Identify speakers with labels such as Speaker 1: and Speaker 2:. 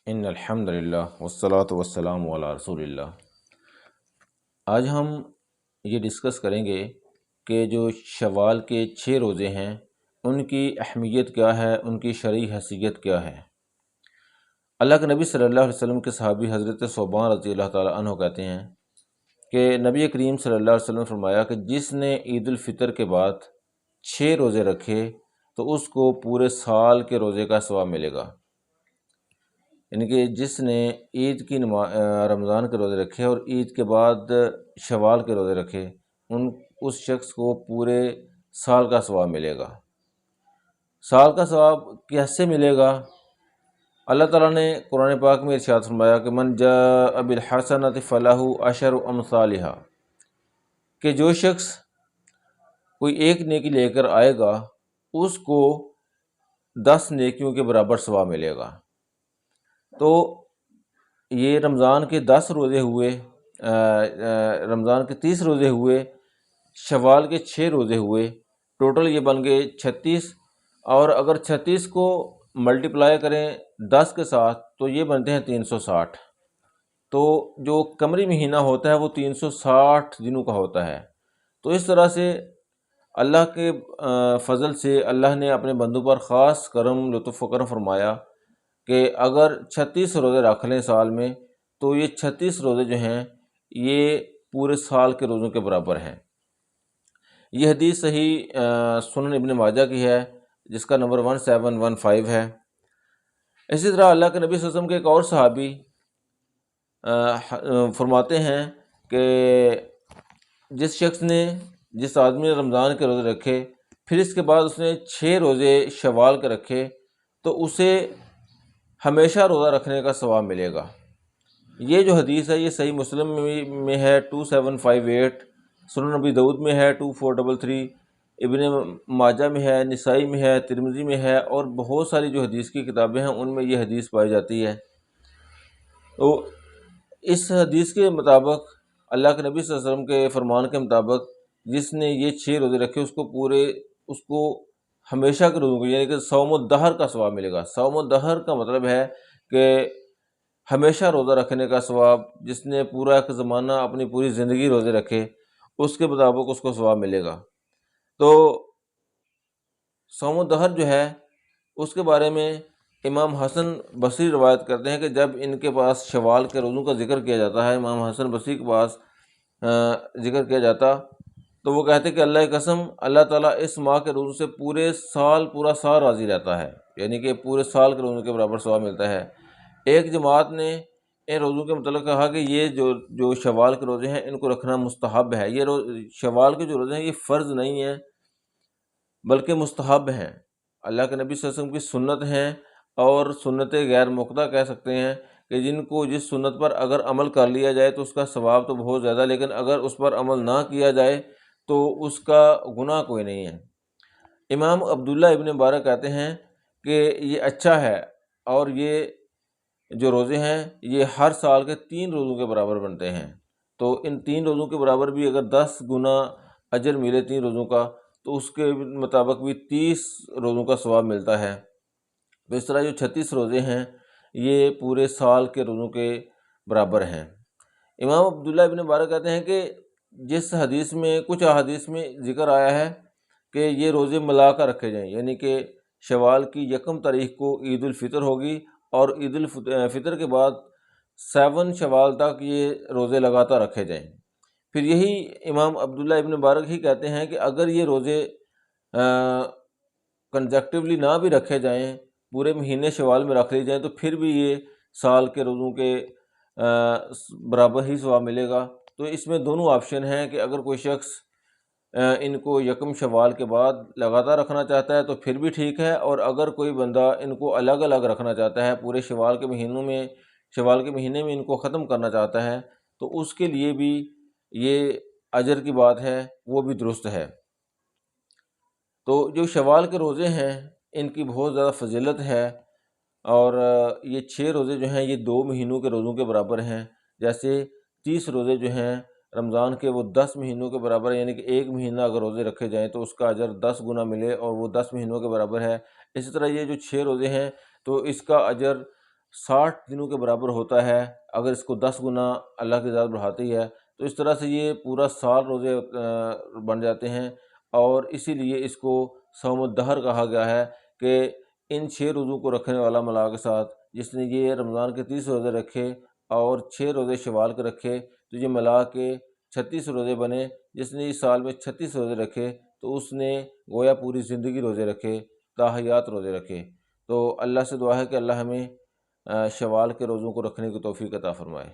Speaker 1: ان الحمد للہ والصلاۃ والسلام علی رسول اللہ۔ آج ہم یہ ڈسکس کریں گے کہ جو شوال کے 6 روزے ہیں ان کی اہمیت کیا ہے، ان کی شرعی حیثیت کیا ہے۔ اللہ کے نبی صلی اللہ علیہ وسلم کے صحابی حضرت ثوبان رضی اللہ تعالیٰ عنہ کہتے ہیں کہ نبی کریم صلی اللہ علیہ وسلم نے فرمایا کہ جس نے عید الفطر کے بعد 6 روزے رکھے تو اس کو پورے سال کے روزے کا ثواب ملے گا۔ یعنی کہ جس نے عید کی رمضان کے روزے رکھے اور عید کے بعد شوال کے روزے رکھے اس شخص کو پورے سال کا ثواب ملے گا۔ سال کا ثواب کیسے ملے گا؟ اللہ تعالیٰ نے قرآن پاک میں ارشاد فرمایا کہ من جاء بالحسنۃ فلہ عشر امثالھا، کہ جو شخص کوئی ایک نیکی لے کر آئے گا اس کو 10 نیکیوں کے برابر ثواب ملے گا۔ تو یہ رمضان کے 10 روزے ہوئے، رمضان کے 30 روزے ہوئے، شوال کے 6 روزے ہوئے، ٹوٹل یہ بن گئے 36۔ اور اگر 36 کو ملٹیپلائی کریں 10 کے ساتھ تو یہ بنتے ہیں 360۔ تو جو قمری مہینہ ہوتا ہے وہ 360 دنوں کا ہوتا ہے۔ تو اس طرح سے اللہ کے فضل سے اللہ نے اپنے بندوں پر خاص کرم لطف و کرم فرمایا کہ اگر 36 روزے رکھ لیں سال میں تو یہ 36 روزے جو ہیں یہ پورے سال کے روزوں کے برابر ہیں۔ یہ حدیث صحیح سنن ابن ماجہ کی ہے جس کا نمبر 1715 ہے۔ اسی طرح اللہ کے نبی صلی اللہ علیہ وسلم کے ایک اور صحابی فرماتے ہیں کہ جس آدمی نے رمضان کے روزے رکھے پھر اس کے بعد اس نے 6 روزے شوال کے رکھے تو اسے ہمیشہ روزہ رکھنے کا ثواب ملے گا۔ یہ جو حدیث ہے یہ صحیح مسلم میں ہے 2758، سنن نبی داؤد میں ہے 2433، ابن ماجہ میں ہے، نسائی میں ہے، ترمذی میں ہے، اور بہت ساری جو حدیث کی کتابیں ہیں ان میں یہ حدیث پائی جاتی ہے۔ تو اس حدیث کے مطابق اللہ کے نبی صلی اللہ علیہ وسلم کے فرمان کے مطابق جس نے یہ 6 روزے رکھے اس کو ہمیشہ کے روزوں کو یعنی کہ صوم الدہر کا ثواب ملے گا۔ صوم الدہر کا مطلب ہے کہ ہمیشہ روزہ رکھنے کا ثواب۔ جس نے پورا ایک زمانہ اپنی پوری زندگی روزے رکھے اس کے مطابق اس کو ثواب ملے گا۔ تو صوم الدہر جو ہے اس کے بارے میں امام حسن بصری روایت کرتے ہیں کہ جب ان کے پاس شوال کے روزوں کا ذکر کیا جاتا ہے، امام حسن بصری کے پاس ذکر کیا جاتا تو وہ کہتے کہ اللہ کی قسم اللہ تعالیٰ اس ماہ کے روزوں سے پورا سال راضی رہتا ہے، یعنی کہ پورے سال کے روزوں کے برابر ثواب ملتا ہے۔ ایک جماعت نے ان روزوں کے متعلق کہا کہ یہ جو شوال کے روزے ہیں ان کو رکھنا مستحب ہے۔ یہ شوال کے جو روزے ہیں یہ فرض نہیں ہیں بلکہ مستحب ہیں، اللہ کے نبی صلی اللہ علیہ وسلم کی سنت ہیں، اور سنت غیر مؤکدہ کہہ سکتے ہیں کہ جن کو جس سنت پر اگر عمل کر لیا جائے تو اس کا ثواب تو بہت زیادہ، لیکن اگر اس پر عمل نہ کیا جائے تو اس کا گناہ کوئی نہیں ہے۔ امام عبداللہ ابن مبارک کہتے ہیں کہ یہ اچھا ہے، اور یہ جو روزے ہیں یہ ہر سال کے 3 روزوں کے برابر بنتے ہیں۔ تو ان 3 روزوں کے برابر بھی اگر 10 گنا اجر ملے 3 روزوں کا تو اس کے مطابق بھی 30 روزوں کا ثواب ملتا ہے۔ تو اس طرح جو 36 روزے ہیں یہ پورے سال کے روزوں کے برابر ہیں۔ امام عبداللہ ابن مبارک کہتے ہیں کہ جس حدیث میں کچھ احادیث میں ذکر آیا ہے کہ یہ روزے ملا کر رکھے جائیں، یعنی کہ شوال کی 1 تاریخ کو عید الفطر ہوگی اور عید الفطر کے بعد 7 شوال تک یہ روزے لگاتار رکھے جائیں۔ پھر یہی امام عبداللہ ابن مبارک ہی کہتے ہیں کہ اگر یہ روزے کنزیکٹیولی نہ بھی رکھے جائیں، پورے مہینے شوال میں رکھ لی جائیں تو پھر بھی یہ سال کے روزوں کے برابر ہی ثواب ملے گا۔ تو اس میں دونوں آپشن ہیں کہ اگر کوئی شخص ان کو 1 شوال کے بعد لگاتار رکھنا چاہتا ہے تو پھر بھی ٹھیک ہے، اور اگر کوئی بندہ ان کو الگ الگ رکھنا چاہتا ہے، پورے شوال کے مہینے میں ان کو ختم کرنا چاہتا ہے تو اس کے لیے بھی یہ اجر کی بات ہے، وہ بھی درست ہے۔ تو جو شوال کے روزے ہیں ان کی بہت زیادہ فضیلت ہے، اور یہ 6 روزے جو ہیں یہ 2 مہینوں کے روزوں کے برابر ہیں۔ جیسے 30 روزے جو ہیں رمضان کے وہ 10 مہینوں کے برابر ہے، یعنی کہ 1 مہینہ اگر روزے رکھے جائیں تو اس کا اجر 10 گنا ملے اور وہ 10 مہینوں کے برابر ہے۔ اسی طرح یہ جو 6 روزے ہیں تو اس کا اجر 60 دنوں کے برابر ہوتا ہے، اگر اس کو 10 گنا اللہ کی ذات بڑھاتی ہے تو اس طرح سے یہ پورا سال روزے بن جاتے ہیں۔ اور اسی لیے اس کو صوم الدہر کہا گیا ہے کہ ان 6 روزوں کو رکھنے والا ملا کے ساتھ جس نے یہ رمضان کے 30 روزے رکھے اور 6 روزے شوال کے رکھے تو یہ ملا کے 36 روزے بنے۔ جس نے اس سال میں 36 روزے رکھے تو اس نے گویا پوری زندگی روزے رکھے، تاحیات روزے رکھے۔ تو اللہ سے دعا ہے کہ اللہ ہمیں شوال کے روزوں کو رکھنے کی توفیق عطا فرمائے۔